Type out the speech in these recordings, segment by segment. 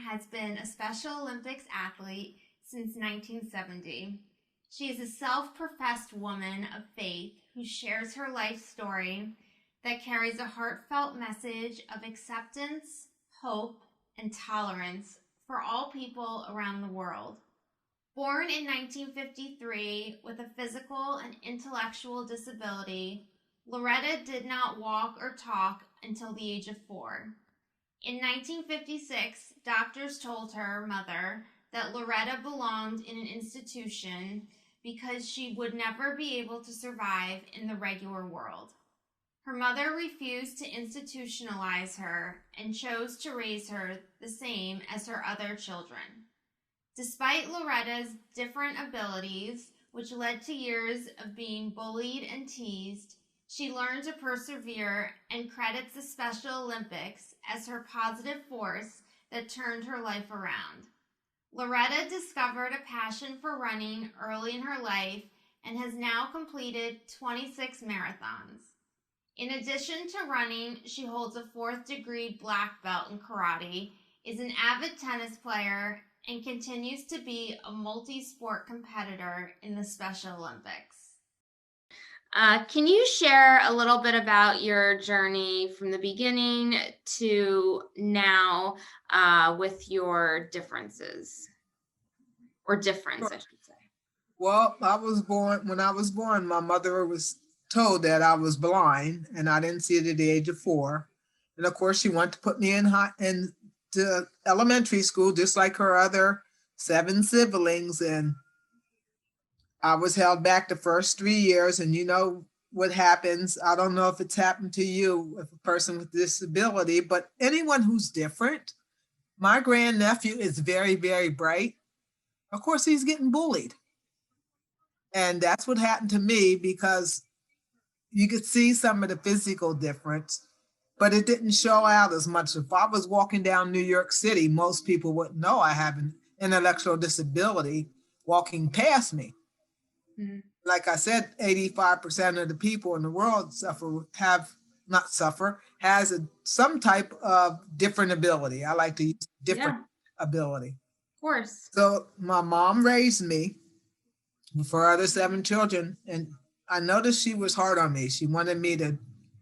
has been a Special Olympics athlete since 1970. She is a self-professed woman of faith who shares her life story that carries a heartfelt message of acceptance, hope, and tolerance for all people around the world. Born in 1953 with a physical and intellectual disability, Loretta did not walk or talk until the age of 4. In 1956, doctors told her mother that Loretta belonged in an institution because she would never be able to survive in the regular world. Her mother refused to institutionalize her and chose to raise her the same as her other children. Despite Loretta's different abilities, which led to years of being bullied and teased, she learned to persevere and credits the Special Olympics as her positive force that turned her life around. Loretta discovered a passion for running early in her life and has now completed 26 marathons. In addition to running, she holds a 4th-degree black belt in karate, is an avid tennis player, and continues to be a multi-sport competitor in the Special Olympics. Can you share a little bit about your journey from the beginning to now with your differences, or difference, I should say? Well, when I was born, my mother was told that I was blind and I didn't see it at the age of 4. And of course, she wanted to put me into elementary school, just like her other 7 siblings. And I was held back the first 3 years, and you know what happens. I don't know if it's happened to you with a person with disability, but anyone who's different. My grandnephew is very, very bright. Of course, he's getting bullied. And that's what happened to me, because you could see some of the physical difference, but it didn't show out as much. If I was walking down New York City, most people wouldn't know I have an intellectual disability walking past me. Mm-hmm. Like I said, 85% of the people in the world has some type of different ability. I like to use different ability. Of course. So my mom raised me with her other 7 children, and I noticed she was hard on me. She wanted me to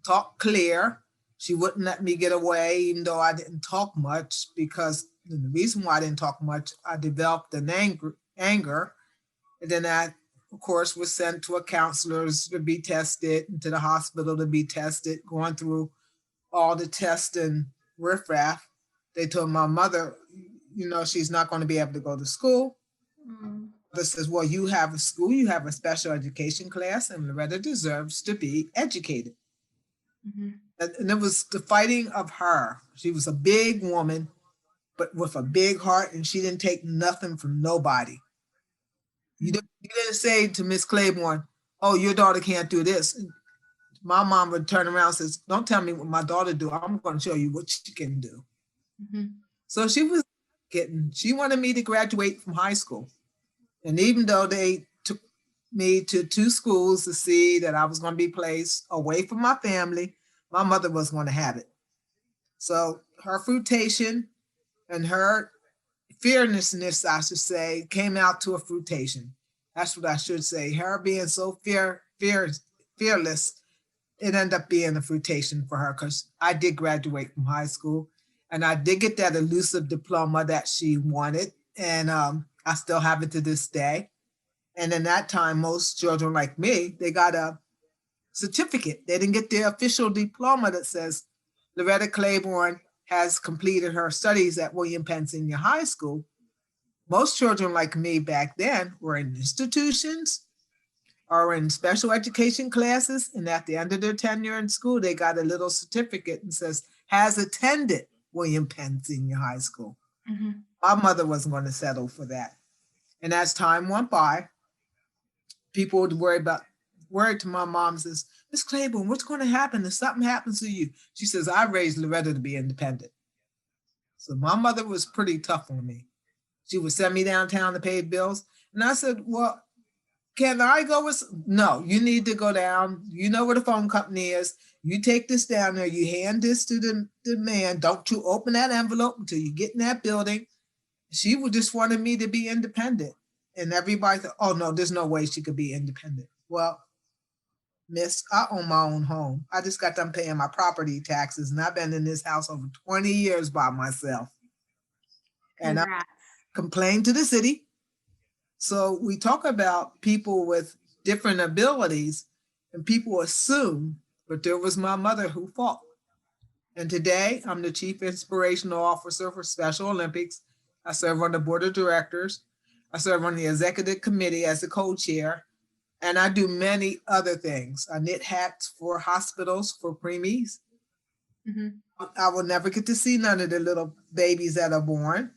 talk clear. She wouldn't let me get away, even though I didn't talk much, because the reason why I didn't talk much, I developed an anger. And then I, of course, was sent to a counselor to be tested, and to the hospital to be tested, going through all the tests and riffraff. They told my mother, you know, she's not going to be able to go to school. Mm. Mother says, well, you have a school, you have a special education class, and Loretta deserves to be educated. Mm-hmm. And it was the fighting of her. She was a big woman, but with a big heart, and she didn't take nothing from nobody. You didn't say to Miss Claiborne, oh, your daughter can't do this. And my mom would turn around and says, don't tell me what my daughter do. I'm going to show you what she can do. Mm-hmm. So she wanted me to graduate from high school. And even though they took me to 2 schools to see that I was going to be placed away from my family, my mother was going to have it. So her fruitation and her fearlessness, I should say, came out to a fruitation. That's what I should say. Her being so fearless, it ended up being a fruitation for her, because I did graduate from high school, and I did get that elusive diploma that she wanted, and I still have it to this day. And in that time, most children like me, they got a certificate. They didn't get the official diploma that says Loretta Claiborne has completed her studies at William Penn Senior High School. Most children like me back then were in institutions or in special education classes, and at the end of their tenure in school, they got a little certificate and says, has attended William Penn Senior High School. Mm-hmm. My mother wasn't going to settle for that. And as time went by, people would worry to my mom, says, Miss Claiborne, what's going to happen if something happens to you? She says, I raised Loretta to be independent. So my mother was pretty tough on me. She would send me downtown to pay bills. And I said, well, can I go with? No, you need to go down. You know where the phone company is. You take this down there. You hand this to the man. Don't you open that envelope until you get in that building. She would just wanted me to be independent. And everybody thought, oh no, there's no way she could be independent. Well, miss, I own my own home. I just got done paying my property taxes, and I've been in this house over 20 years by myself. And I Congrats. complained to the city. So we talk about people with different abilities, and people assume, but there was my mother who fought. And today I'm the Chief Inspirational Officer for Special Olympics. I serve on the board of directors. I serve on the executive committee as the co-chair, and I do many other things. I knit hats for hospitals for preemies. I will never get to see none of the little babies that are born,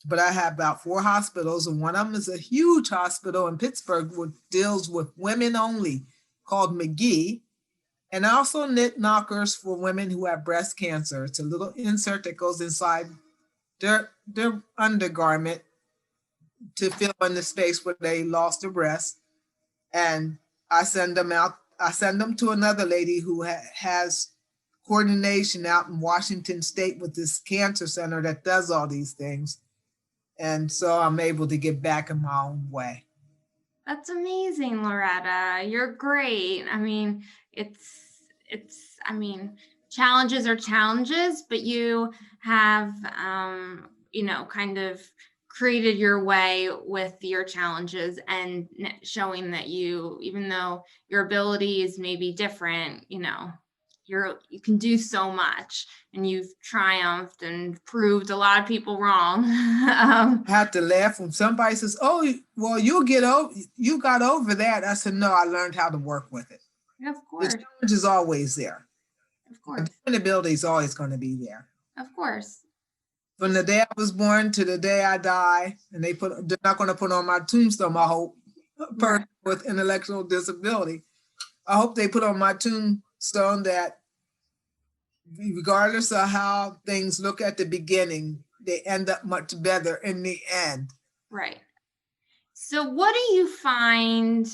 but I have about 4 hospitals, and one of them is a huge hospital in Pittsburgh which deals with women only, called McGee. And I also knit knockers for women who have breast cancer. It's a little insert that goes inside their undergarment to fill in the space where they lost their breast. And I send them out. I send them to another lady who has coordination out in Washington State with this cancer center that does all these things. And so I'm able to get back in my own way. That's amazing, Loretta. You're great. I mean, I mean, challenges are challenges, but you have, kind of created your way with your challenges and showing that you, even though your abilities may be different, you can do so much, and you've triumphed and proved a lot of people wrong. I have to laugh when somebody says, oh, well, you got over that. I said, no, I learned how to work with it. Of course. The challenge is always there. Of course. The ability is always going to be there. Of course. From the day I was born to the day I die, and they're not going to put on my tombstone, I hope, a person with intellectual disability. I hope they put on my tombstone that regardless of how things look at the beginning, they end up much better in the end. Right. So what do you find,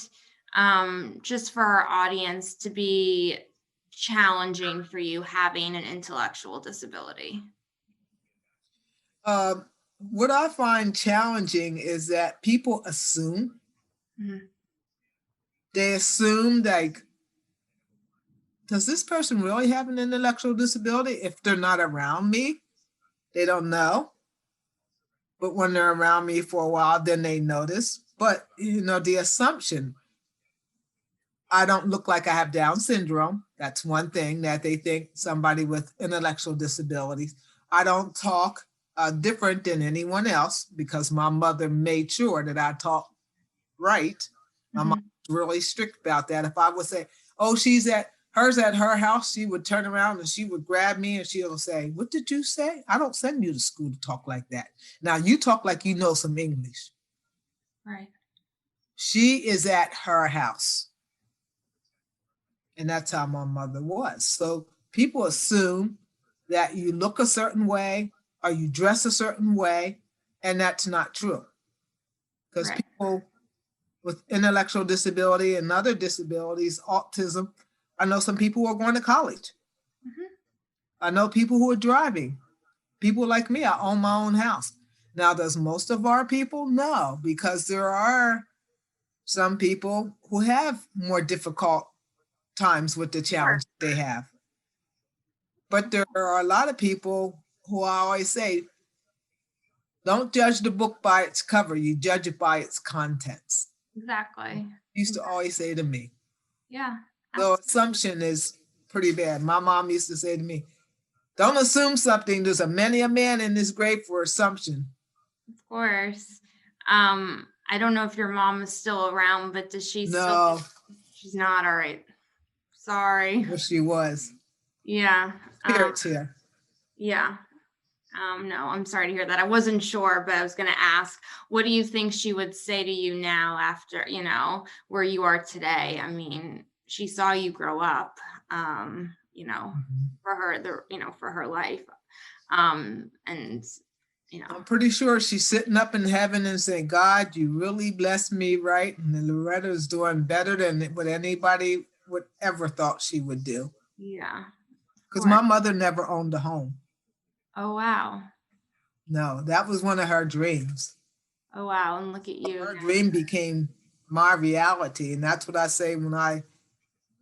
just for our audience, to be challenging for you having an intellectual disability? What I find challenging is that people assume. They assume, like, does this person really have an intellectual disability? If they're not around me, they don't know. But when they're around me for a while, then they notice. But, the assumption, I don't look like I have Down syndrome. That's one thing that they think, somebody with intellectual disabilities. I don't talk different than anyone else because my mother made sure that I talk right. My mom was really strict about that. If I would say, oh, hers at her house, she would turn around and she would grab me and she'll say, what did you say? I don't send you to school to talk like that. Now you talk like you know some English. Right. She is at her house. And that's how my mother was. So people assume that you look a certain way or you dress a certain way, and that's not true. Because people with intellectual disability and other disabilities, autism, I know some people who are going to college. I know people who are driving. People like me, I own my own house. Now, does most of our people? No, because there are some people who have more difficult times with the challenge they have. But there are a lot of people who I always say, don't judge the book by its cover, you judge it by its contents. Exactly. Used to always say to me. Yeah. So assumption is pretty bad. My mom used to say to me, don't assume something. There's many a man in this grave for assumption. Of course. I don't know if your mom is still around, but does she No. She's not. All right. Sorry. Well, she was. Yeah. Spirits here. Yeah. No, I'm sorry to hear that. I wasn't sure, but I was going to ask, what do you think she would say to you now after, where you are today? I mean, she saw you grow up, for her life. I'm pretty sure she's sitting up in heaven and saying, God, you really blessed me, right? And Loretta is doing better than what anybody would ever thought she would do. Yeah. Because my mother never owned a home. Oh, wow. No, that was one of her dreams. Oh, wow. And look at you. Her dream became my reality. And that's what I say when I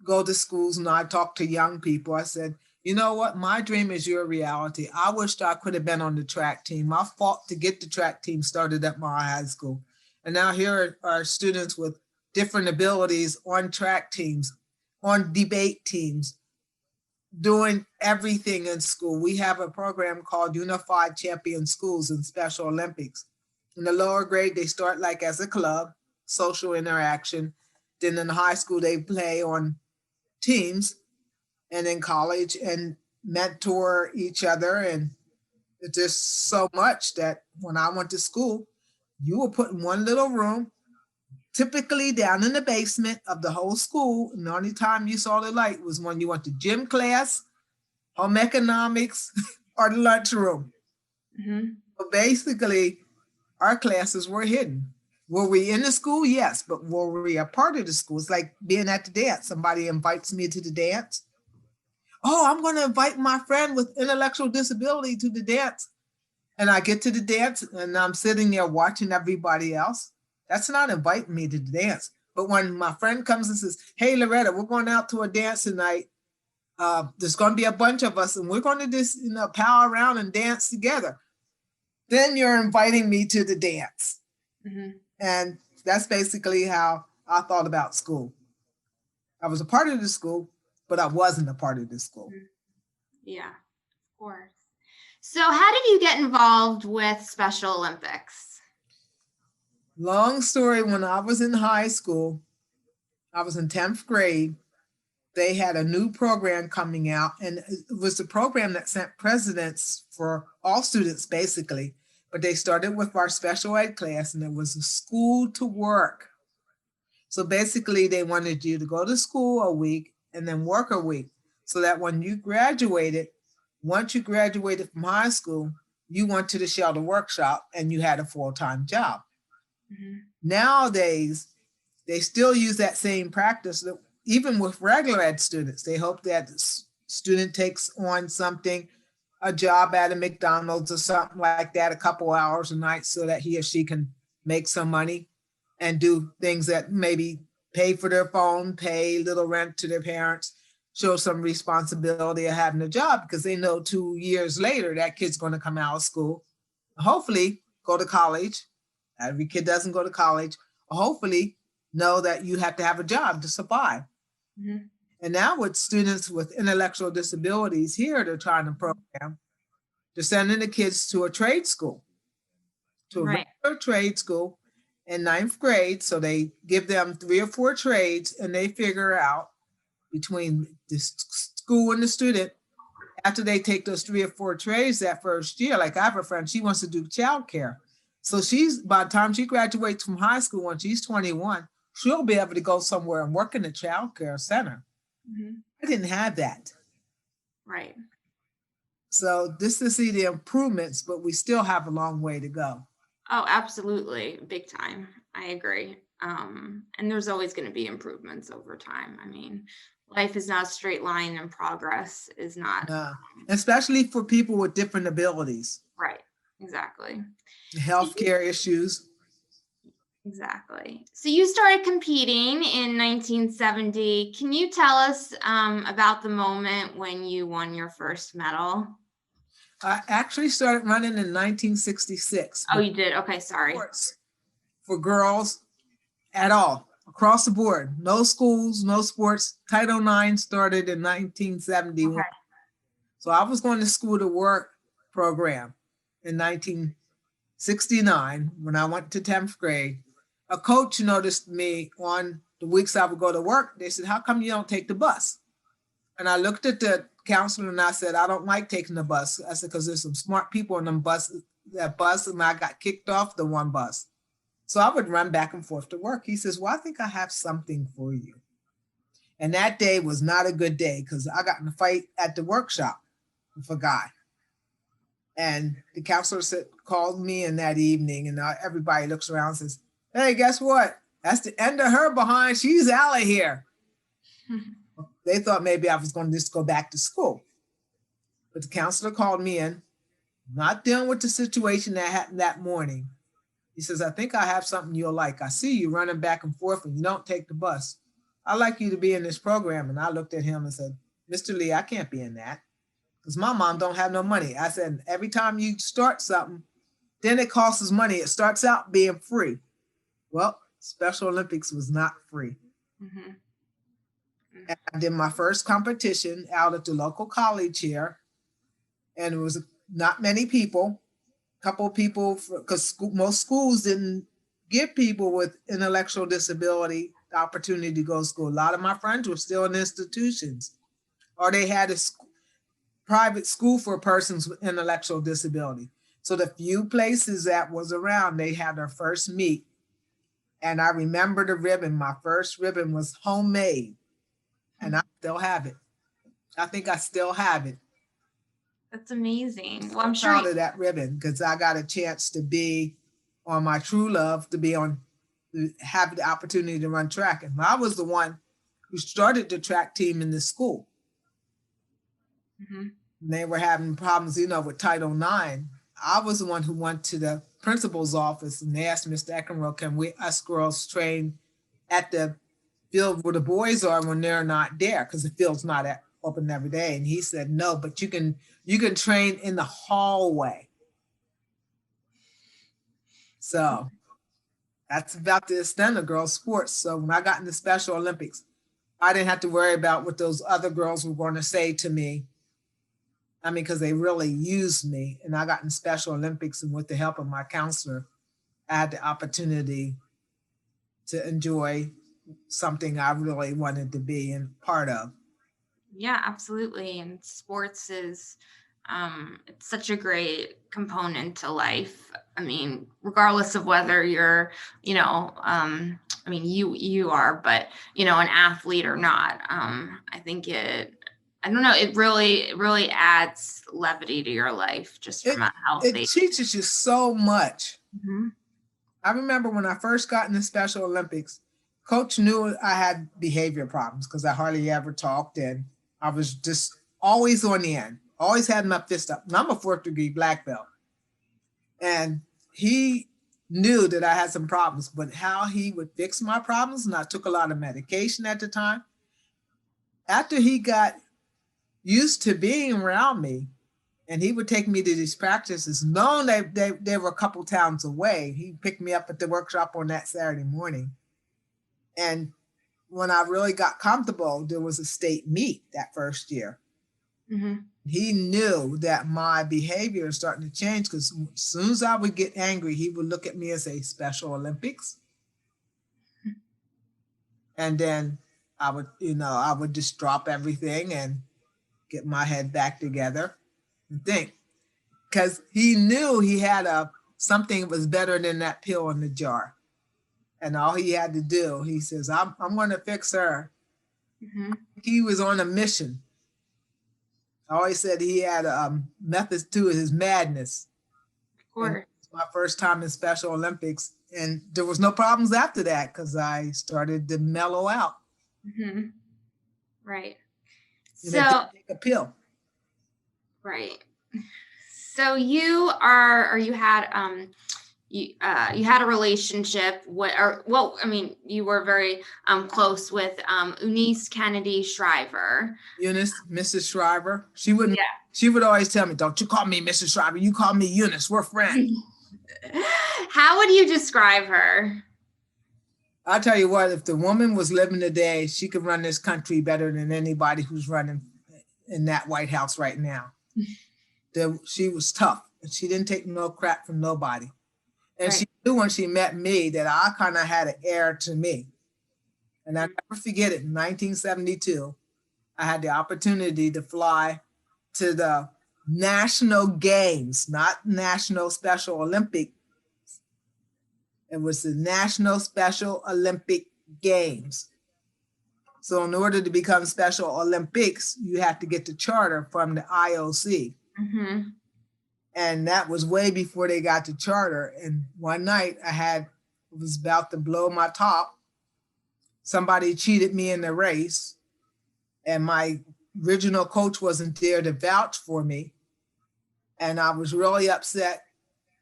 go to schools and I talk to young people. I said, you know what? My dream is your reality. I wished I could have been on the track team. I fought to get the track team started at my high school. And now here are students with different abilities on track teams, on debate teams, doing everything in school. We have a program called Unified Champion Schools in Special Olympics. In the lower grade, they start like as a club, social interaction. Then in high school, they play on teams, and in college and mentor each other. And it's just so much that when I went to school, you were put in one little room, typically down in the basement of the whole school. And the only time you saw the light was when you went to gym class, home economics, or the lunchroom. Mm-hmm. So basically, our classes were hidden. Were we in the school? Yes, but were we a part of the school? It's like being at the dance. Somebody invites me to the dance. Oh, I'm going to invite my friend with intellectual disability to the dance. And I get to the dance and I'm sitting there watching everybody else. That's not inviting me to the dance. But when my friend comes and says, hey, Loretta, we're going out to a dance tonight. There's going to be a bunch of us and we're going to just, pal around and dance together. Then you're inviting me to the dance. Mm-hmm. And that's basically how I thought about school. I was a part of the school, but I wasn't a part of the school. Yeah, of course. So how did you get involved with Special Olympics? Long story, when I was in high school, I was in 10th grade, they had a new program coming out, and it was the program that sent presidents for all students, basically. But they started with our special ed class, and it was a school to work. So basically, they wanted you to go to school a week and then work a week, so that when you graduated, once you graduated from high school, you went to the shelter workshop and you had a full-time job. Mm-hmm. Nowadays, they still use that same practice, even with regular ed students. They hope that the student takes on something, a job at a McDonald's or something like that, a couple hours a night, so that he or she can make some money and do things that maybe pay for their phone, pay little rent to their parents, show some responsibility of having a job, because they know 2 years later that kid's going to come out of school, hopefully go to college. Every kid doesn't go to college. Hopefully know that you have to have a job to survive. Mm-hmm. And now with students with intellectual disabilities here, they're trying to program, they're sending the kids to a trade school, to a regular trade school in 9th grade. So they give them 3 or 4 trades and they figure out between the school and the student, after they take those 3 or 4 trades that first year. Like I have a friend, she wants to do childcare. So by the time she graduates from high school, when she's 21, she'll be able to go somewhere and work in a childcare center. Mm-hmm. I didn't have that. Right. So this to see the improvements, but we still have a long way to go. Oh, absolutely. Big time. I agree. And there's always going to be improvements over time. I mean, life is not a straight line and progress is not. Especially for people with different abilities. Right. Exactly. Healthcare issues. Exactly. So you started competing in 1970. Can you tell us about the moment when you won your first medal? I actually started running in 1966. Oh, you did? Okay, sorry. For girls at all, across the board. No schools, no sports. Title IX started in 1971. Okay. So I was going to school to work program in 1969 when I went to 10th grade. A coach noticed me on the weeks I would go to work. They said, how come you don't take the bus? And I looked at the counselor and I said, I don't like taking the bus. I said, because there's some smart people on that bus, and I got kicked off the one bus. So I would run back and forth to work. He says, well, I think I have something for you. And that day was not a good day because I got in a fight at the workshop with a guy. And the counselor called me in that evening, and everybody looks around and says, hey, guess what? That's the end of her behind. She's out of here. They thought maybe I was going to just go back to school. But the counselor called me in not dealing with the situation that happened that morning. He says, I think I have something you'll like. I see you running back and forth and you don't take the bus. I'd like you to be in this program. And I looked at him and said, Mr. Lee, I can't be in that because my mom don't have no money. I said, every time you start something, then it costs us money. It starts out being free. Well, Special Olympics was not free. Mm-hmm. And I did my first competition out at the local college here. And it was not many people, a couple of people, because most schools didn't give people with intellectual disability the opportunity to go to school. A lot of my friends were still in institutions, or they had a private school for persons with intellectual disability. So the few places that was around, they had their first meet. And I remember the ribbon. My first ribbon was homemade, and I still have it. I think I still have it. That's amazing. Well, I'm proud of that ribbon because I got a chance to be on my true love, have the opportunity to run track. And I was the one who started the track team in the school. Mm-hmm. They were having problems, with Title IX. I was the one who went to the principal's office and they asked Mr. Eckenroe, can us girls train at the field where the boys are when they're not there? Because the field's not open every day. And he said, no, but you can train in the hallway. So that's about the extent of girls' sports. So when I got into Special Olympics, I didn't have to worry about what those other girls were going to say to me. I mean, because they really used me. And I got in Special Olympics, and with the help of my counselor, I had the opportunity to enjoy something I really wanted to be in part of. Yeah, absolutely. And sports is it's such a great component to life. I mean, regardless of whether you're, you are, but, an athlete or not. I think I don't know, it really adds levity to your life just from a healthy. It teaches you so much. Mm-hmm. I remember when I first got in the Special Olympics, Coach knew I had behavior problems because I hardly ever talked, and I was just always on the end, always had my fist up. And I'm a 4th degree black belt. And he knew that I had some problems, but how he would fix my problems, and I took a lot of medication at the time. After he got used to being around me, and he would take me to these practices, knowing they were a couple towns away. He picked me up at the workshop on that Saturday morning. And when I really got comfortable, there was a state meet that first year. Mm-hmm. He knew that my behavior was starting to change because as soon as I would get angry, he would look at me and say, Special Olympics. And then I would just drop everything and get my head back together and think. Because he knew he had something that was better than that pill in the jar. And all he had to do, he says, I'm going to fix her. Mm-hmm. He was on a mission. I always said he had methods to his madness. Of course. My first time in Special Olympics. And there was no problems after that because I started to mellow out. Mm-hmm. Right. And so take a pill. Right. So you had a relationship you were very close with Eunice Shriver. Eunice, Mrs. Shriver. She would always tell me, don't you call me Mrs. Shriver, you call me Eunice, we're friends. How would you describe her? I'll tell you what, if the woman was living today, she could run this country better than anybody who's running in that White House right now. She was tough, and she didn't take no crap from nobody. And She knew when she met me that I kind of had an air to me. And I'll never forget it, in 1972, I had the opportunity to fly to the National Games, not National Special Olympic. It was the National Special Olympic Games. So in order to become Special Olympics, you have to get the charter from the IOC. Mm-hmm. And that was way before they got the charter. And one night it was about to blow my top. Somebody cheated me in the race. And my original coach wasn't there to vouch for me. And I was really upset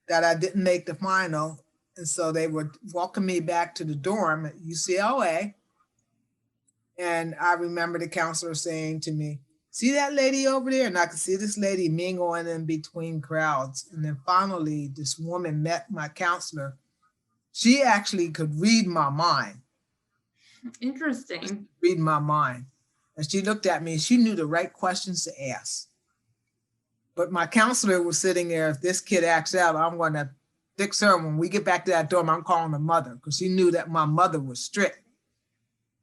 that I didn't make the final. And so they were walking me back to the dorm at UCLA. And I remember the counselor saying to me, see that lady over there? And I could see this lady mingling in between crowds. And then finally, this woman met my counselor. She actually could read my mind. Interesting. Read my mind. And she looked at me and she knew the right questions to ask. But my counselor was sitting there. If this kid acts out, I'm going to fix her. When we get back to that dorm, I'm calling her mother, because she knew that my mother was strict.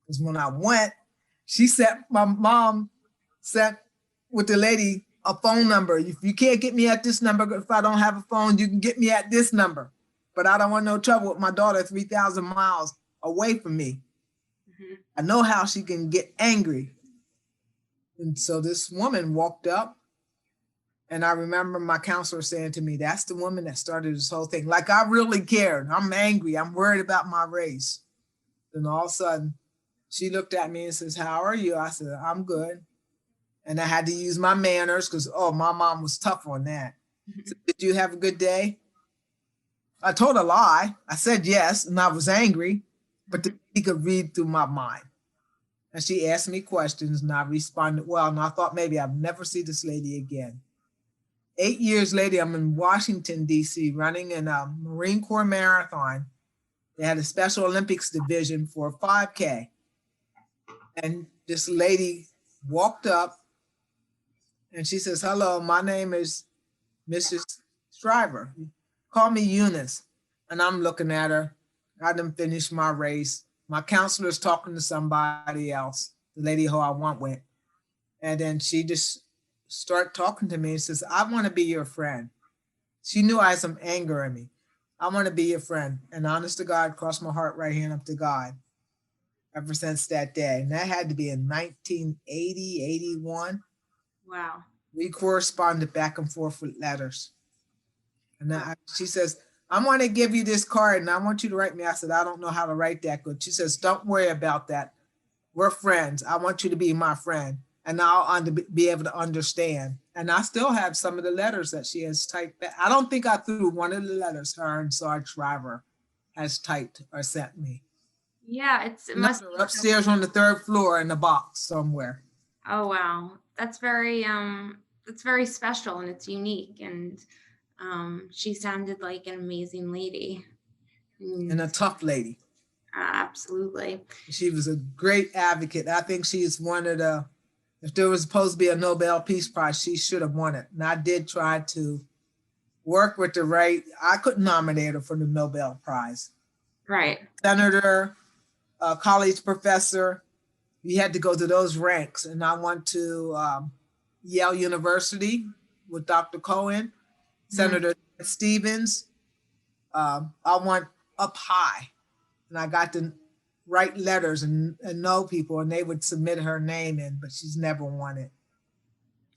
Because when I went, my mom sent with the lady a phone number. If you can't get me at this number, if I don't have a phone, you can get me at this number. But I don't want no trouble with my daughter 3,000 miles away from me. Mm-hmm. I know how she can get angry. And so this woman walked up, and I remember my counselor saying to me, that's the woman that started this whole thing. Like, I really cared. I'm angry. I'm worried about my race. Then all of a sudden, she looked at me and says, how are you? I said, I'm good. And I had to use my manners because, my mom was tough on that. Mm-hmm. So, did you have a good day? I told a lie. I said yes, and I was angry, but he could read through my mind. And she asked me questions, and I responded well. And I thought maybe I'd never see this lady again. 8 years later, I'm in Washington, D.C., running in a Marine Corps marathon. They had a Special Olympics division for a 5K. And this lady walked up, and she says, hello, my name is Mrs. Shriver. Call me Eunice. And I'm looking at her. I done finished my race. My counselor's talking to somebody else, the lady who I went with. And then she just started talking to me and says, I want to be your friend. She knew I had some anger in me. I want to be your friend. And honest to God, crossed my heart, right hand up to God. Ever since that day. And that had to be in 1980, 81. Wow. We corresponded back and forth with letters. And she says, I want to give you this card and I want you to write me. I said, I don't know how to write that good. She says, don't worry about that. We're friends. I want you to be my friend. And I'll be able to understand. And I still have some of the letters that she has typed back. I don't think I threw one of the letters her and Sarge Shriver has typed or sent me. Yeah, it must be upstairs on the 3rd floor in a box somewhere. Oh wow, that's very special and it's unique. And she sounded like an amazing lady and a tough lady. Absolutely. She was a great advocate. I think she's one of the. If there was supposed to be a Nobel Peace Prize, she should have won it. And I did try to work with the right. I couldn't nominate her for the Nobel Prize. Right. Senator, college professor, you had to go to those ranks. And I went to Yale University with Dr. Cohen, Senator Stevens. I went up high, and I got to write letters and know people, and they would submit her name in, but she's never won it.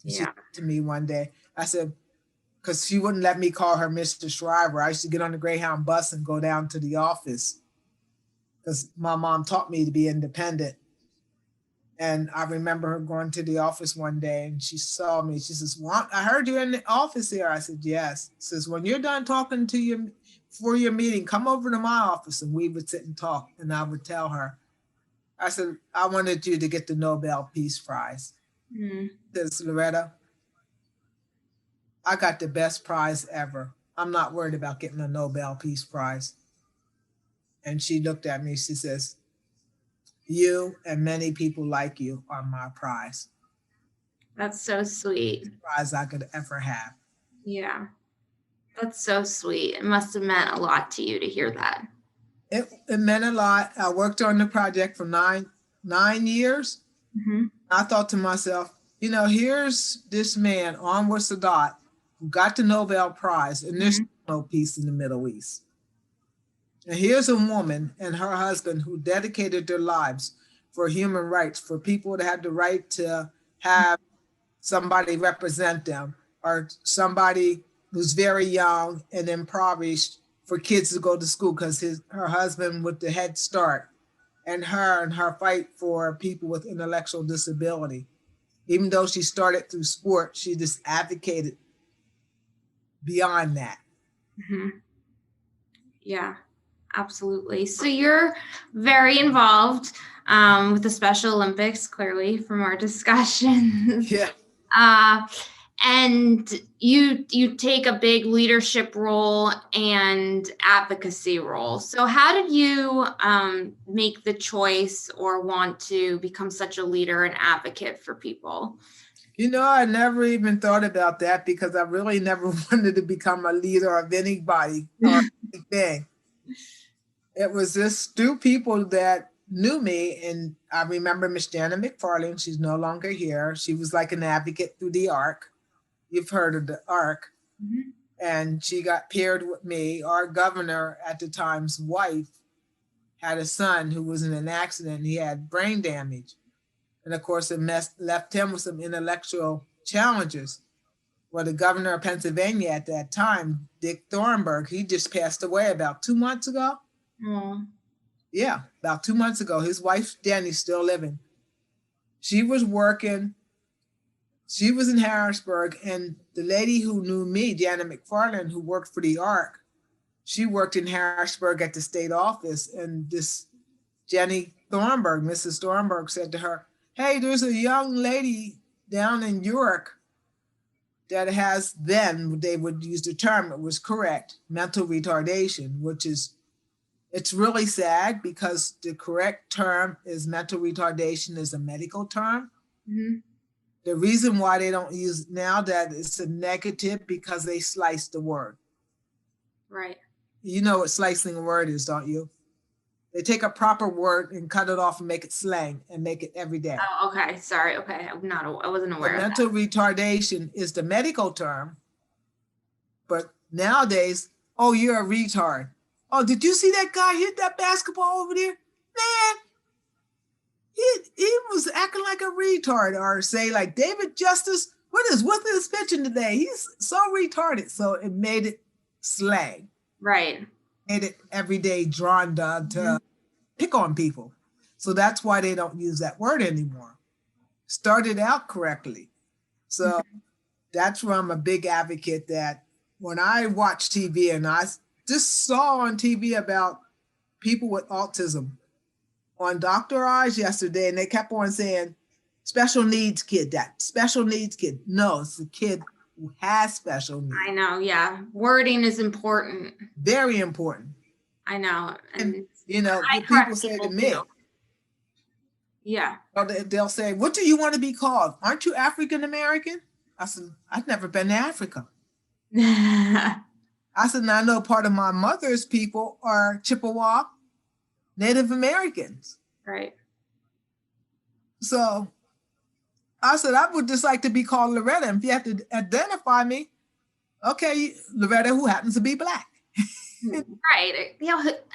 She said to me one day, I said, because she wouldn't let me call her Mr. Shriver. I used to get on the Greyhound bus and go down to the office because my mom taught me to be independent. And I remember her going to the office one day and she saw me. She says, well, I heard you in the office here. I said, yes. She says, when you're done talking to you for your meeting, come over to my office. And we would sit and talk. And I would tell her, I said, I wanted you to get the Nobel Peace Prize. Mm-hmm. Says, Loretta, I got the best prize ever. I'm not worried about getting a Nobel Peace Prize. And she looked at me. She says, you and many people like you are my prize. That's so sweet. The prize I could ever have. Yeah. That's so sweet. It must have meant a lot to you to hear that. It meant a lot. I worked on the project for nine years. Mm-hmm. I thought to myself, here's this man, Anwar Sadat, who got the Nobel Prize, and there's no peace in the Middle East. And here's a woman and her husband who dedicated their lives for human rights, for people that had the right to have somebody represent them, or somebody who's very young and impoverished, for kids to go to school because her husband with the Head Start, and her fight for people with intellectual disability. Even though she started through sport, she just advocated beyond that. Mm-hmm. Yeah, absolutely. So you're very involved with the Special Olympics, clearly from our discussions. Yeah. And you take a big leadership role and advocacy role. So how did you make the choice or want to become such a leader and advocate for people? I never even thought about that because I really never wanted to become a leader of anybody or anything. It was just two people that knew me. And I remember Miss Janet McFarland. She's no longer here. She was like an advocate through the ARC. You've heard of the ARC. Mm-hmm. And she got paired with me. Our governor at the time's wife had a son who was in an accident. He had brain damage. And of course, it left him with some intellectual challenges. Well, the governor of Pennsylvania at that time, Dick Thornburg, he just passed away about 2 months ago. Oh. Yeah, about 2 months ago. His wife, Danny's still living. She was working. She was in Harrisburg, and the lady who knew me, Janet McFarland, who worked for the ARC, she worked in Harrisburg at the state office. And this Jenny Thornburg, Mrs. Thornburg, said to her, "Hey, there's a young lady down in York that has," then they would use the term, it was correct, mental retardation, which is, it's really sad because the correct term is mental retardation is a medical term. Mm-hmm. The reason why they don't use now that it's a negative because they slice the word. Right. You know what slicing a word is, don't you? They take a proper word and cut it off and make it slang and make it every day. Oh, okay. Sorry. Okay. I wasn't aware of that. Mental retardation is the medical term, but nowadays, oh, you're a retard. Oh, did you see that guy hit that basketball over there? Man, he was acting like a retard. Or say like David Justice, what is with his pitching today? He's so retarded. So it made it slang. Right. Made it everyday drawn to pick on people. So that's why they don't use that word anymore. Started out correctly. So that's where I'm a big advocate that when I watch TV, and I just saw on TV about people with autism on Dr. Oz yesterday, and they kept on saying, special needs kid, that special needs kid. No, it's a kid who has special needs. I know, yeah. Wording is important. Very important. I know. And people say to me, too. Yeah. They'll say, what do you want to be called? Aren't you African American? I said, I've never been to Africa. I said, I know part of my mother's people are Chippewa Native Americans. Right. So I said, I would just like to be called Loretta. And if you have to identify me, okay, Loretta, who happens to be Black. Right.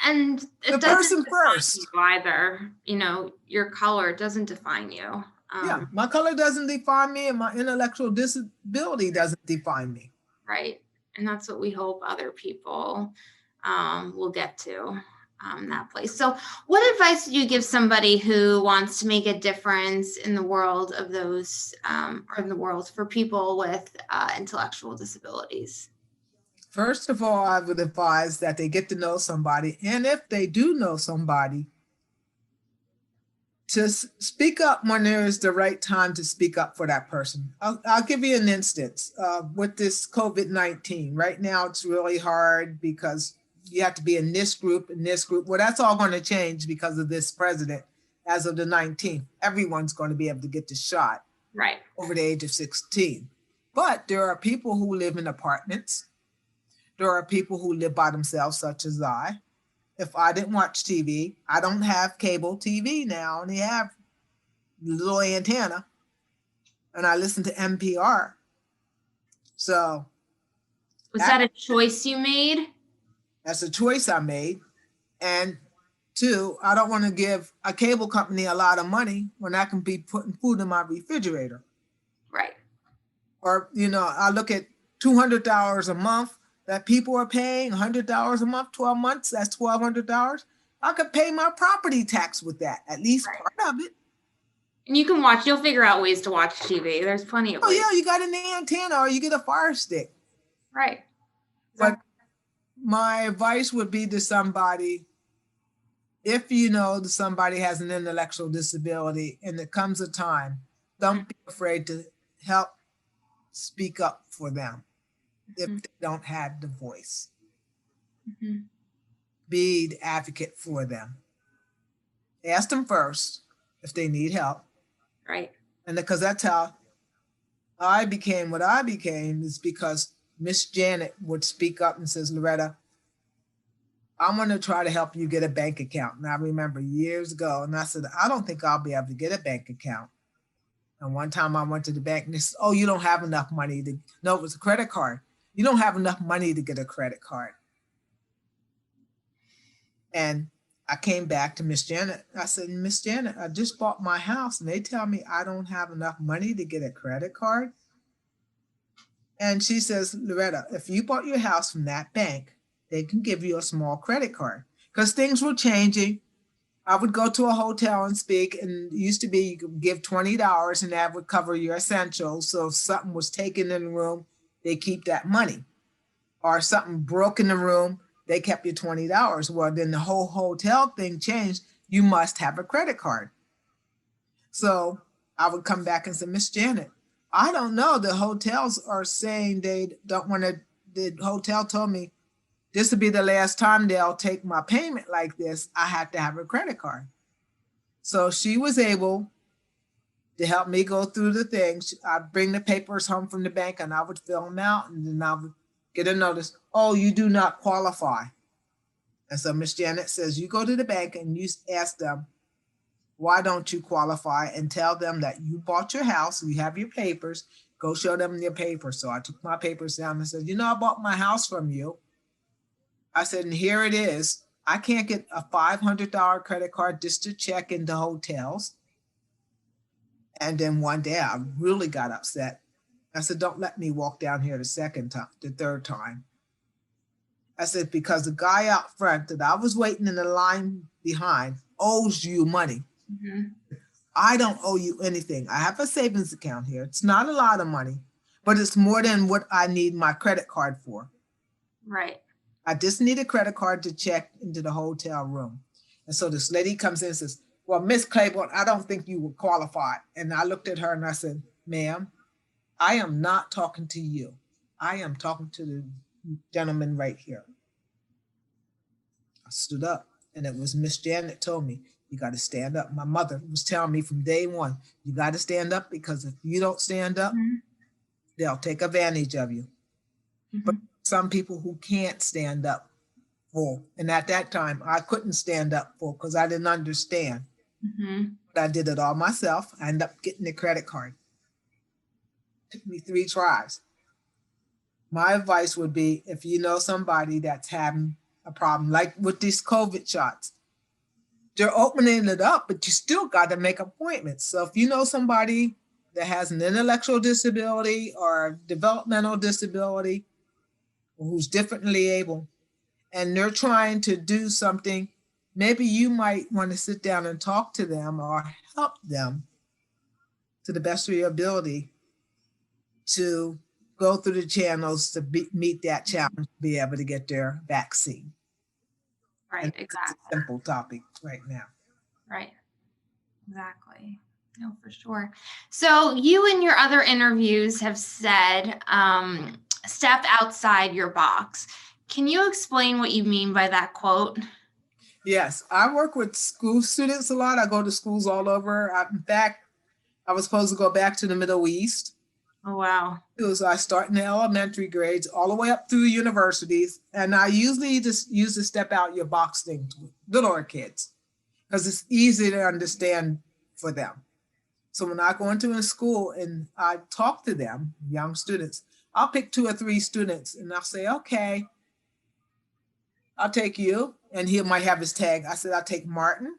And it the person first. Either, your color doesn't define you. Yeah, my color doesn't define me, and my intellectual disability doesn't define me. Right. And that's what we hope other people will get to. That place. So what advice would you give somebody who wants to make a difference in the world of those, or in the world for people with intellectual disabilities? First of all, I would advise that they get to know somebody. And if they do know somebody, to speak up when there is the right time to speak up for that person. I'll give you an instance with this COVID-19. Right now, it's really hard because you have to be in this group, and this group. Well, that's all going to change because of this president. As of the 19th, everyone's going to be able to get the shot, right, over the age of 16. But there are people who live in apartments. There are people who live by themselves, such as I. If I didn't watch TV, I don't have cable TV now, and they have little antenna, and I listen to NPR. So. Was that a choice you made? That's a choice I made. And two, I don't want to give a cable company a lot of money when I can be putting food in my refrigerator. Right. Or, I look at $200 a month that people are paying, $100 a month, 12 months, that's $1,200. I could pay my property tax with that, at least part of it. And you'll figure out ways to watch TV. There's plenty of ways. Oh yeah, you got an antenna or you get a Fire Stick. Right. But my advice would be to somebody, if you know that somebody has an intellectual disability and there comes a time, don't be afraid to help speak up for them if they don't have the voice. Be the advocate for them. Ask them first if they need help. Right. And because that's how I became what I became, is because Miss Janet would speak up and says, Loretta, I'm going to try to help you get a bank account. And I remember years ago, and I said, I don't think I'll be able to get a bank account. And one time I went to the bank and they said, oh, you don't have enough money to, no, it was a credit card. You don't have enough money to get a credit card. And I came back to Miss Janet. I said, Miss Janet, I just bought my house and they tell me I don't have enough money to get a credit card. And she says, Loretta, if you bought your house from that bank, they can give you a small credit card, because things were changing. I would go to a hotel and speak, and it used to be you could give $20 and that would cover your essentials. So if something was taken in the room, they keep that money. Or something broke in the room, they kept your $20. Well, then the whole hotel thing changed. You must have a credit card. So I would come back and say, Miss Janet, I don't know. The hotels are saying they don't want to. The hotel told me this will be the last time they'll take my payment like this. I have to have a credit card. So she was able to help me go through the things. I'd bring the papers home from the bank and I would fill them out, and then I would get a notice, oh, you do not qualify. And so Miss Janet says, you go to the bank and you ask them, why don't you qualify, and tell them that you bought your house, you have your papers, go show them your papers. So I took my papers down and said, you know, I bought my house from you. I said, and here it is. I can't get a $500 credit card just to check into hotels. And then one day I really got upset. I said, don't let me walk down here the third time. I said, because the guy out front that I was waiting in the line behind owes you money. I don't owe you anything. I have a savings account here. It's not a lot of money, but it's more than what I need my credit card for. Right. I just need a credit card to check into the hotel room. And so this lady comes in and says, well, Miss Claiborne, I don't think you would qualify. And I looked at her and I said, ma'am, I am not talking to you. I am talking to the gentleman right here. I stood up, and it was Miss Janet told me, you got to stand up. My mother was telling me from day one, you got to stand up, because if you don't stand up, they'll take advantage of you. But some people who can't stand up full. And at that time, I couldn't stand up full because I didn't understand. But I did it all myself. I ended up getting the credit card. Took me 3 tries. My advice would be, if you know somebody that's having a problem, like with these COVID shots, they're opening it up, but you still got to make appointments. So if you know somebody that has an intellectual disability or developmental disability, or who's differently able, and they're trying to do something, maybe you might want to sit down and talk to them or help them to the best of your ability to go through the channels to meet that challenge, be able to get their vaccine. Right, and exactly. It's a simple topic right now. Right, exactly. No, for sure. So you in your other interviews have said, step outside your box. Can you explain what you mean by that quote? Yes, I work with school students a lot. I go to schools all over. In fact, I was supposed to go back to the Middle East. Oh, wow. So I start in the elementary grades all the way up through universities. And I usually just use the step out your box thing to littler kids, because it's easy to understand for them. So when I go into a school and I talk to them, young students, I'll pick 2 or 3 students and I'll say, okay, I'll take you. And he might have his tag. I said, I'll take Martin.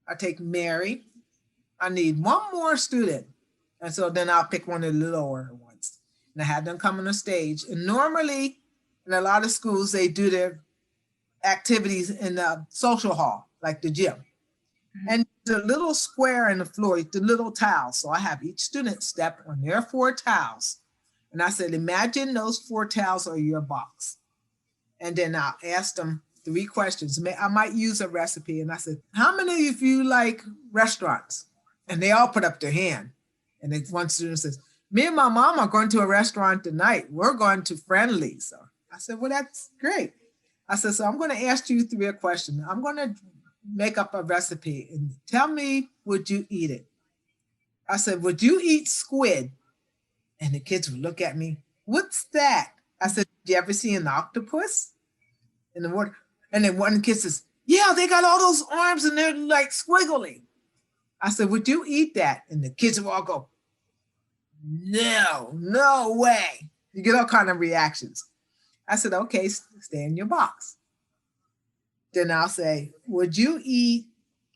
I'll take Mary. I need 1 more student. And so then I'll pick one of the lower ones. And I have them come on the stage. And normally in a lot of schools, they do their activities in the social hall, like the gym. And the little square in the floor, the little tiles. So I have each student step on their 4 tiles. And I said, imagine those 4 tiles are your box. And then I asked them 3 questions. I might use a recipe. And I said, how many of you like restaurants? And they all put up their hand. And then one student says, me and my mom are going to a restaurant tonight. We're going to Friendly. So I said, well, that's great. I said, so I'm going to ask you 3 questions. I'm going to make up a recipe and tell me, would you eat it? I said, would you eat squid? And the kids would look at me. What's that? I said, did you ever see an octopus in the water? And then one kid says, yeah, they got all those arms and they're like squiggly. I said, would you eat that? And the kids would all go, no way. You get all kind of reactions. I said, okay, stay in your box. Then I'll say, would you eat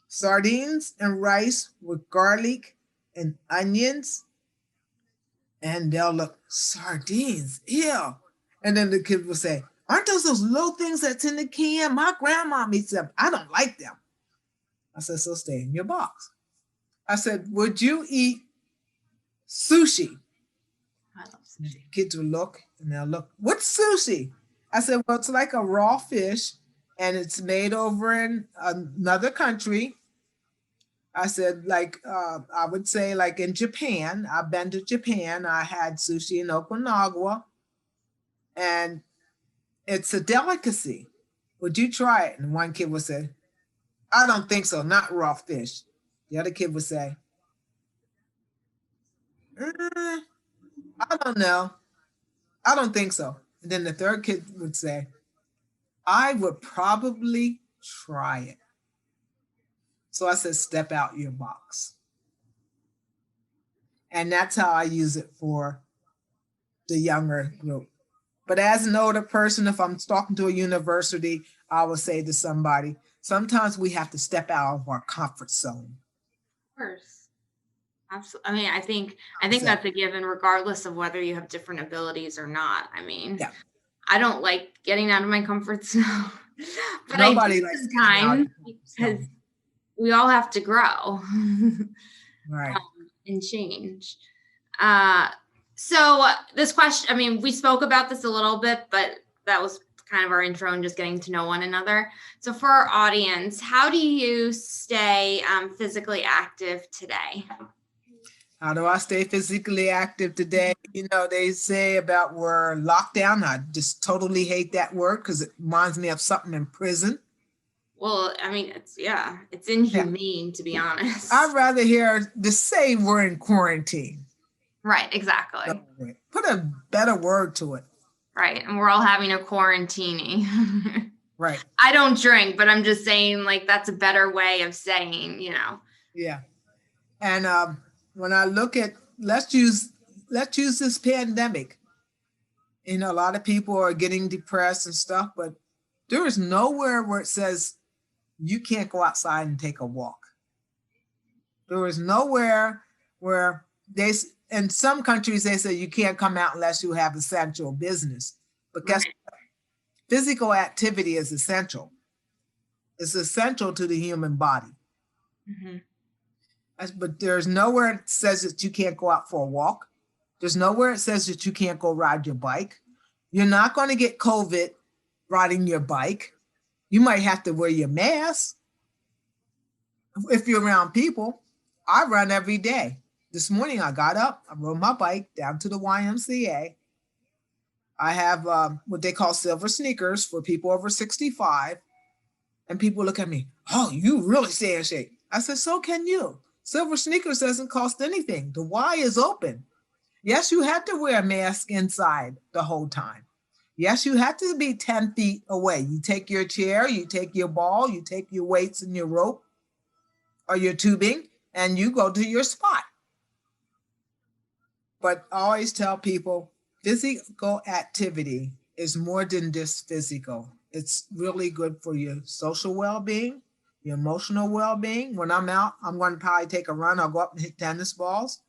sardines and rice with garlic and onions? And they'll look, sardines, ew. And then the kid will say, aren't those little things that's in the can? My grandma eats them. I don't like them. I said, so stay in your box. I said, would you eat sushi? I love sushi. The kids will look and they'll look, what's sushi? I said, well, it's like a raw fish and it's made over in another country. I said, like, I would say like in Japan. I've been to Japan. I had sushi in Okinawa and it's a delicacy. Would you try it? And one kid would say, I don't think so, not raw fish. The other kid would say, I don't know. I don't think so. And then the third kid would say, I would probably try it. So I said, step out your box. And that's how I use it for the younger group. But as an older person, if I'm talking to a university, I will say to somebody, sometimes we have to step out of our comfort zone. Of course. Absolutely. I mean, I think that's a given, regardless of whether you have different abilities or not. I mean, yeah. I don't like getting out of my comfort zone, but Nobody I do sometimes because we all have to grow, right, and change. So this question, I mean, we spoke about this a little bit, but that was kind of our intro and just getting to know one another. So for our audience, how do you stay physically active today? How do I stay physically active today? You know, they say about we're locked down. I just totally hate that word because it reminds me of something in prison. Well, I mean, it's inhumane, to be honest. I'd rather hear to say we're in quarantine. Right, exactly. Put a better word to it. Right, and we're all having a quarantini. Right. I don't drink, but I'm just saying, like, that's a better way of saying, you know. Yeah. And when I look at, let's use this pandemic. You know, a lot of people are getting depressed and stuff, but there is nowhere where it says you can't go outside and take a walk. There is nowhere where in some countries they say you can't come out unless you have essential business. But guess what? Physical activity is essential. It's essential to the human body. Mm-hmm. But there's nowhere it says that you can't go out for a walk. There's nowhere it says that you can't go ride your bike. You're not going to get COVID riding your bike. You might have to wear your mask. If you're around people, I run every day. This morning I got up, I rode my bike down to the YMCA. I have what they call silver sneakers for people over 65. And people look at me, oh, you really stay in shape. I said, so can you. Silver sneakers doesn't cost anything. The Y is open. Yes, you had to wear a mask inside the whole time. Yes, you have to be 10 feet away. You take your chair, you take your ball, you take your weights and your rope or your tubing, and you go to your spot. But I always tell people, physical activity is more than just physical. It's really good for your social well-being, your emotional well-being. When I'm out, I'm going to probably take a run. I'll go up and hit tennis balls.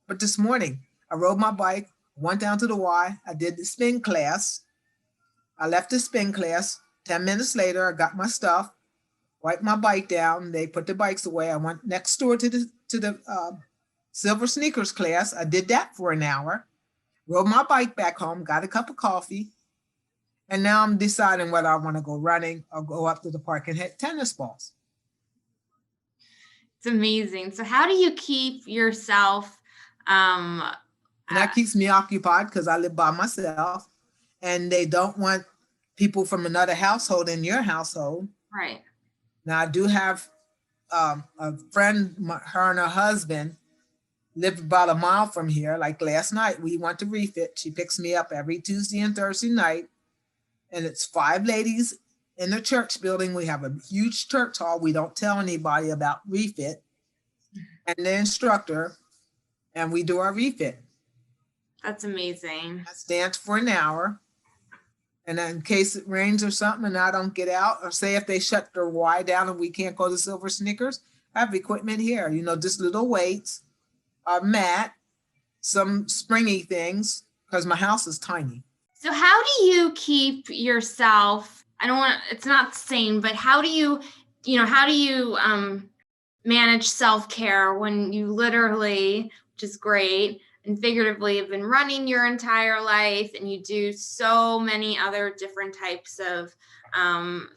But this morning, I rode my bike, went down to the Y. I did the spin class. I left the spin class. 10 minutes later, I got my stuff, wiped my bike down. They put the bikes away. I went next door to the silver sneakers class. I did that for an hour, rode my bike back home, got a cup of coffee, And now I'm deciding whether I want to go running or go up to the park and hit tennis balls. It's amazing. So how do you keep yourself And that keeps me occupied because I live by myself and they don't want people from another household in your household. right? Now I do have a friend, her and her husband live about a mile from here. Like last night, we went to refit. She picks me up every Tuesday and Thursday night. And it's 5 ladies in the church building. We have a huge church hall. We don't tell anybody about refit. And the instructor, and we do our refit. That's amazing. I stand for an hour. And then in case it rains or something and I don't get out, or say if they shut their Y down and we can't go to Silver Snickers, I have equipment here, you know, just little weights, a mat, some springy things, because my house is tiny. So how do you keep yourself, it's not sane, but how do you manage self-care when you literally, which is great, and figuratively have been running your entire life and you do so many other different types of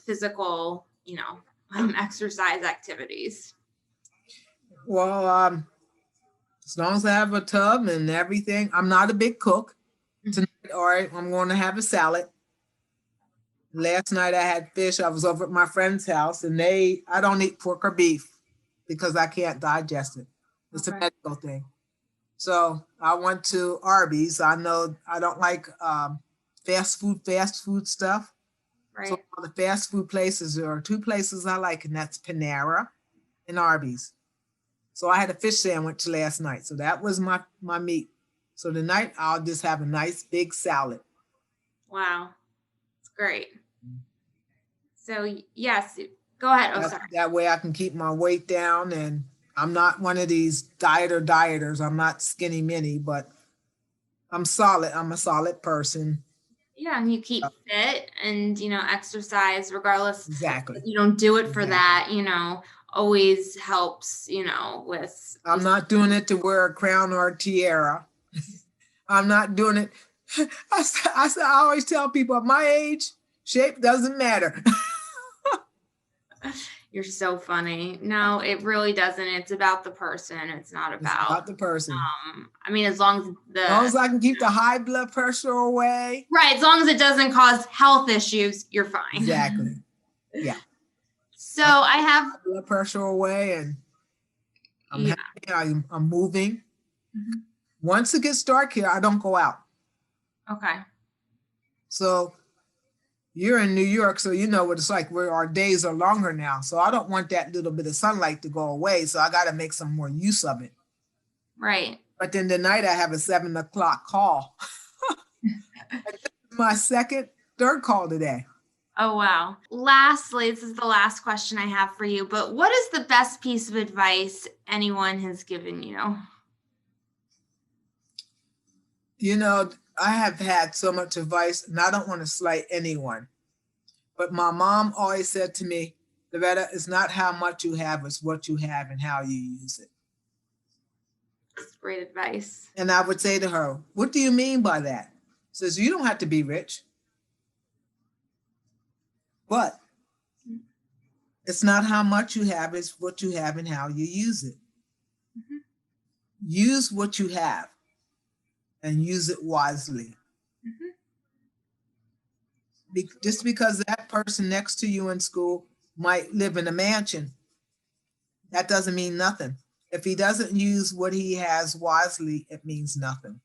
physical, exercise activities? Well, as long as I have a tub and everything, I'm not a big cook. Tonight, all right, I'm going to have a salad. Last night I had fish. I was over at my friend's house and I don't eat pork or beef because I can't digest it. It's a medical thing. So I went to Arby's. I know I don't like fast food stuff. Right. So the fast food places, there are 2 places I like, and that's Panera and Arby's. So I had a fish sandwich last night. So that was my meat. So tonight I'll just have a nice big salad. Wow. It's great. So yes, go ahead. Oh, sorry. That way I can keep my weight down, and I'm not one of these dieters. I'm not skinny mini, but I'm solid. I'm a solid person. Yeah, and you keep fit and, exercise regardless. Exactly. You don't do it for that, always helps, with. I'm not doing it to wear a crown or a tiara. I'm not doing it. I always tell people at my age, shape doesn't matter. You're so funny. No, it really doesn't. It's about the person. It's not about the person. As long as I can keep the high blood pressure away. Right. As long as it doesn't cause health issues, you're fine. Exactly. Yeah. So I have blood pressure away, and I'm happy. I'm moving. Mm-hmm. Once it gets dark here, I don't go out. Okay. So you're in New York, so you know what it's like, where our days are longer now. So I don't want that little bit of sunlight to go away. So I got to make some more use of it. Right. But then tonight I have a 7:00 call. My third call today. Oh, wow. Lastly, this is the last question I have for you, but what is the best piece of advice anyone has given you? I have had so much advice, and I don't want to slight anyone. But my mom always said to me, Loretta, it's not how much you have, it's what you have and how you use it. That's great advice. And I would say to her, what do you mean by that? She says, you don't have to be rich. But it's not how much you have, it's what you have and how you use it. Mm-hmm. Use what you have and use it wisely. Mm-hmm. Just because that person next to you in school might live in a mansion, that doesn't mean nothing. If he doesn't use what he has wisely, it means nothing.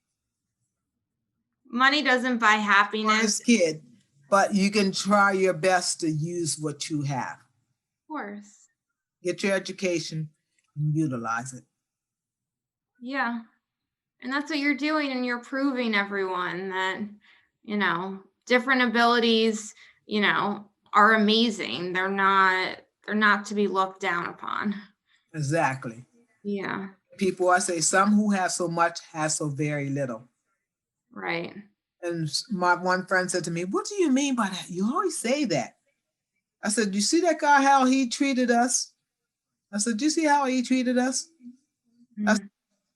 Money doesn't buy happiness. Kid, but you can try your best to use what you have. Of course. Get your education and utilize it. Yeah. And that's what you're doing, and you're proving everyone that, different abilities, are amazing. They're not to be looked down upon. Exactly. Yeah. People, I say, some who have so much has so very little. Right. And my one friend said to me, what do you mean by that? You always say that. I said, you see that guy, how he treated us? I said, do you see how he treated us? Mm-hmm. I said,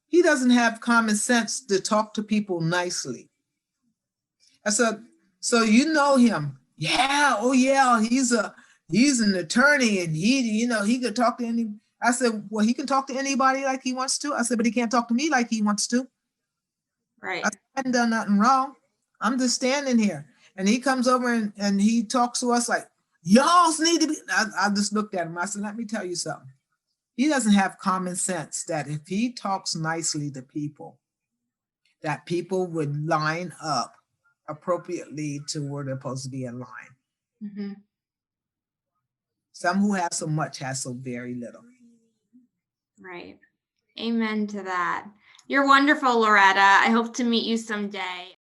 he doesn't have common sense to talk to people nicely. I said, So you know him. Yeah, oh yeah, he's an attorney and he could talk to any. I said, well, he can talk to anybody like he wants to. I said, but he can't talk to me like he wants to. Right. I haven't done nothing wrong. I'm just standing here. And he comes over and he talks to us like, y'all need to be. I just looked at him. I said, let me tell you something. He doesn't have common sense that if he talks nicely to people, that people would line up appropriately to where they're supposed to be in line. Mm-hmm. Some who have so much has so very little. Right. Amen to that. You're wonderful, Loretta. I hope to meet you someday.